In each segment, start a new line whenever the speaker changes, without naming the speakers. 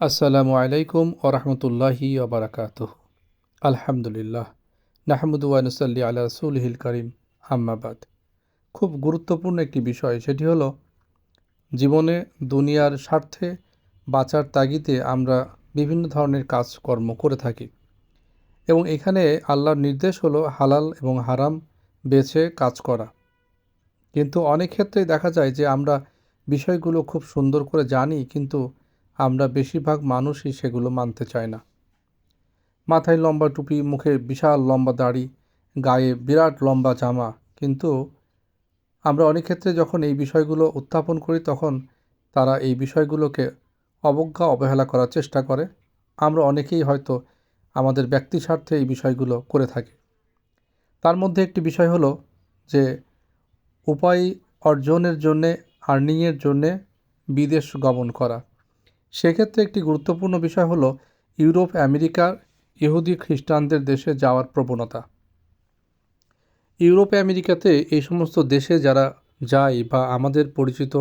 আসসালামু আলাইকুম ওরহমতুল্লাহি ওবরাকাতুহু। আলহামদুলিল্লাহ নাহমুদু ওয়া নুসাল্লি আলা রাসূলিহিল কারীম, আম্মা বাদ। খুব গুরুত্বপূর্ণ একটি বিষয়, সেটি হলো জীবনে দুনিয়ার স্বার্থে বাঁচার তাগিদে আমরা বিভিন্ন ধরনের কাজকর্ম করে থাকি এবং এখানে আল্লাহর নির্দেশ হলো হালাল এবং হারাম বেছে কাজ করা। কিন্তু অনেক ক্ষেত্রেই দেখা যায় যে আমরা বিষয়গুলো খুব সুন্দর করে জানি, কিন্তু আমরা বেশিরভাগ মানুষই সেগুলো মানতে চায় না। মাথায় লম্বা টুপি, মুখে বিশাল লম্বা দাড়ি, গায়ে বিরাট লম্বা জামা, কিন্তু আমরা অনেক ক্ষেত্রে যখন এই বিষয়গুলো উত্থাপন করি তখন তারা এই বিষয়গুলোকে অবজ্ঞা অবহেলা করার চেষ্টা করে। আমরা অনেকেই হয়তো আমাদের ব্যক্তি স্বার্থে এই বিষয়গুলো করে থাকি। তার মধ্যে একটি বিষয় হলো যে উপায় অর্জনের জন্যে, আর্নিংয়ের জন্যে বিদেশ গমন করা। সেক্ষেত্রে একটি গুরুত্বপূর্ণ বিষয় হলো ইউরোপ আমেরিকার ইহুদি খ্রিস্টানদের দেশে যাওয়ার প্রবণতা। ইউরোপ আমেরিকাতে এই সমস্ত দেশে যারা যায় বা আমাদের পরিচিত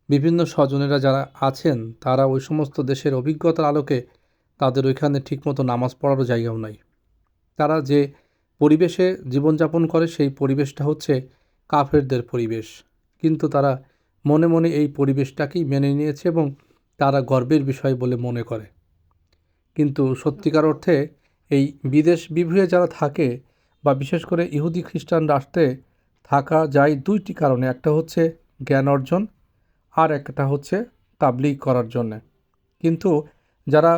বিভিন্ন স্বজনেরা যারা আছেন, তারা ওই সমস্ত দেশের অভিজ্ঞতার আলোকে তাদের ওইখানে ঠিকমতো নামাজ পড়ারও জায়গাও নাই। তারা যে পরিবেশে জীবনযাপন করে সেই পরিবেশটা হচ্ছে কাফেরদের পরিবেশ, কিন্তু তারা মনে মনে এই পরিবেশটাকেই মেনে নিয়েছে এবং তারা গর্বের বিষয় বলে মনে করে। কিন্তু সত্যিকার অর্থে এই বিদেশ বিভুঁইয়ে যারা থাকে বা বিশেষ করে ইহুদি খ্রিস্টান রাষ্ট্রে থাকা যায় দুইটি কারণে। একটা হচ্ছে জ্ঞান অর্জন, আর একটা হচ্ছে তাবলীগ করার জন্যে। কিন্তু যারা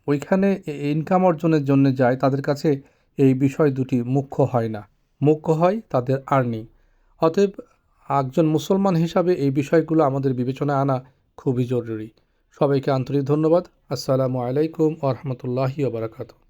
ওইখানে ইনকাম অর্জনের জন্য যায় তাদের কাছে এই বিষয় দুটি মুখ্য হয় না, মুখ্য হয় তাদের আর্নিং। অতএব একজন মুসলমান হিসাবে এই বিষয়গুলো আমাদের বিবেচনায় আনা খুবই জরুরি। সবাইকে আন্তরিক ধন্যবাদ। আসসালামু আলাইকুম ওয়া রাহমাতুল্লাহি ওয়া বারাকাতুহু।